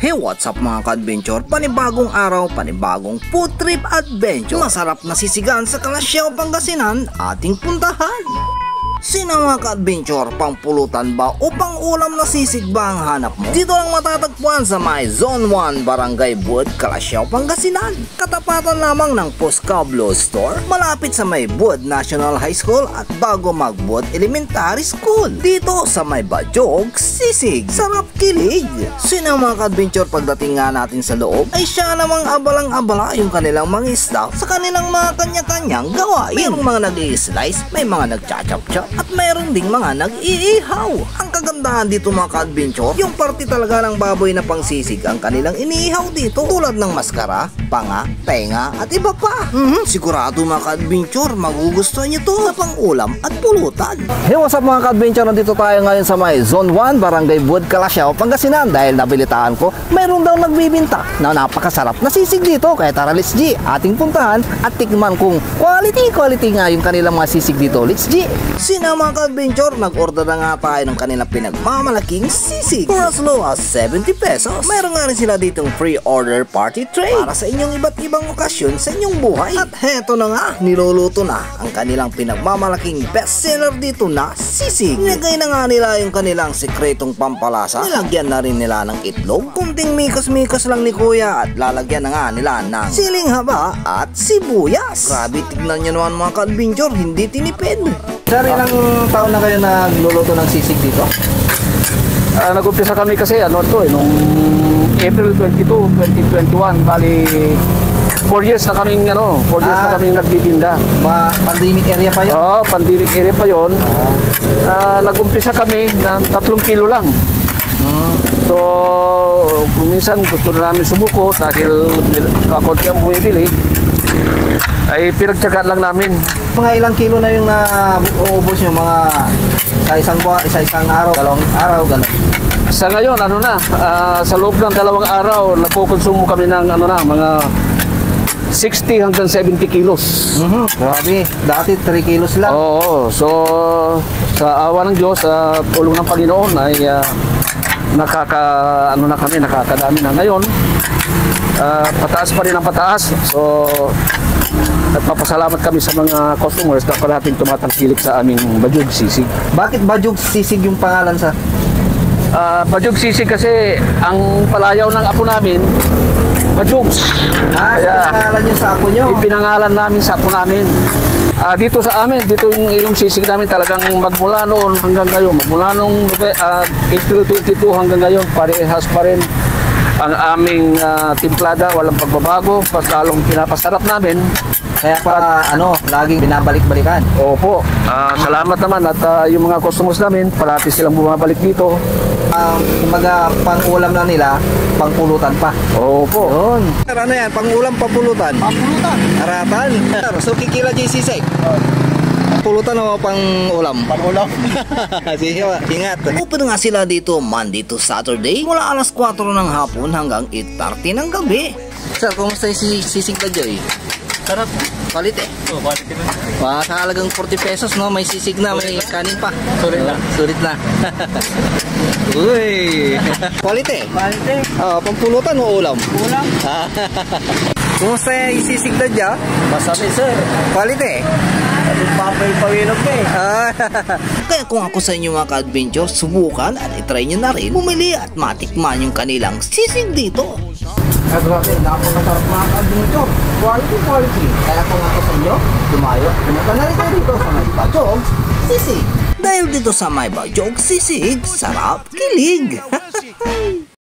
Hey, what's up mga ka-adventure? Panibagong araw, panibagong food trip adventure. Masarap na sisigan sa Calasiao, Pangasinan ating puntahan. Sino mga ka-adventure, pangpulutan ba o pang-ulam na sisig ba ang hanap mo? Dito lang matatagpuan sa may Zone 1, Barangay Buod, Calasiao, Pangasinan. Katapatan lamang ng Poscablo Store, malapit sa may Buod National High School at bago mag-Buod Elementary School. Dito sa may Bajog, Sisig, sarap kilig. Sino mga ka-adventure, pagdating nga natin sa loob, ay siya namang abalang-abala yung kanilang mga staff sa kanilang mga kanya-kanyang gawain. Mayroong mga nag-i-slice, may mga nag-chachap-chap, at mayroon ding mga nag-iihaw. Ang kagandahan dito mga ka-adventure, yung parte talaga ng baboy na pangsisig ang kanilang iniihaw dito, tulad ng maskara, panga, tenga at iba pa. Sigurado mga ka-adventure, magugustuhan nyo to na pang-ulam at pulutan. Hey, what's up mga ka-adventure? Nandito tayo ngayon sa may Zone 1, Barangay Buod, Calasiao, Pangasinan. Dahil nabilitaan ko, mayroon daw nagbibinta na napakasarap na sisig dito. Kaya tara, let's G, ating puntahan at tikman kung quality nga yung kanilang mga sisig dito. Let's G! Na mga ka-adventure, nag-order na nga tayo ng kanilang pinagmamalaking sisig for as low as 70 pesos. Mayroon nga rin sila ditong free order party tray para sa inyong iba't ibang okasyon sa inyong buhay. At heto na nga, niluluto na ang kanilang pinagmamalaking bestseller dito na sisig. Nilagay na nga nila yung kanilang sekretong pampalasa. Nilagyan na rin nila ng itlog, kunting mikos-mikos lang ni kuya, at lalagyan na nga nila ng siling haba at sibuyas. Grabe, tignan nyo naman mga ka-adventure, hindi tinipid. Sir, ilang taon na kayo nagluluto ng sisig dito? Nag-umpisa kami kasi nung April 22, 2021, bali 4 years na kaming 4 years na kaming nagtitinda. Pandemic area pa yun? Oo, pandemic area pa yun. Nag-umpisa kami ng 3 kilo lang. So, kung minsan gusto na namin sumuko dahil kakunti ang bumibili, ay pinagtsagaan lang namin. Mga ilang kilo na yung nauubos nyo? Mga sa isang araw, dalawang araw, gano'n? Sa ngayon, sa loob ng 2 araw, nagkukonsumo kami ng mga 60 hanggang 70 kilos. Grabe, dati 3 kilos lang. Oo, so sa awa ng Diyos, tulong ng Panginoon ay nakakadami na ngayon. Pataas pa rin ang pataas. So nagpapasalamat kami sa mga customers na parating tumatangkilik sa aming Bajog Sisig. Bakit Bajog Sisig yung pangalan sa? Bajog Sisig kasi ang palayaw ng apo namin, Bajogs. Kaya pinangalan nyo sa apo nyo? Ipinangalan namin sa apo namin. Dito sa amin, dito yung sisig namin talagang magmula noon hanggang ngayon. Magmula noong April 22 hanggang ngayon, parehas pa rin ang aming timplada, walang pagbabago, mas lalong pinapasarap namin. Kaya pa laging binabalik-balikan. Opo. Salamat naman at yung mga customers namin, parati silang bumabalik dito. Kumaga pang-ulam na nila, pang-pulutan pa. Opo. Yun. Ano yan? Pang-ulam, pang-pulutan? Pang-pulutan. Aratan. So kikila J Sisig. Pulutan o pang-ulam? Pang-ulam. Sige, ingat. Open nga sila dito Monday to Saturday mula alas 4 ng hapon hanggang 8:30 ng gabi. Sir, kumusta yung sisig na Joy? Sarap. Quality? Oo, quality na. Sa halagang 40 pesos, no? May sisig na, may kanin pa. Sulit na. Sulit na. Uy! Quality? Quality. Pampulutan o ulam? Ulam. Kumusta yung sisig na dyan? Masabi, sir. Quality? Papay pawinag na eh. Kaya kung ako sa inyo mga ka-adventure, subukan at itry nyo na rin bumili at matikman yung kanilang sisig dito. Grabe, napakasarap mga ka-adventure. Quality. Kaya kung ako sa inyo, dumayo. Pumunta na rin kayo dito sa may Bajog Sisig. Dahil dito sa may Bajog Sisig, sarap kilig.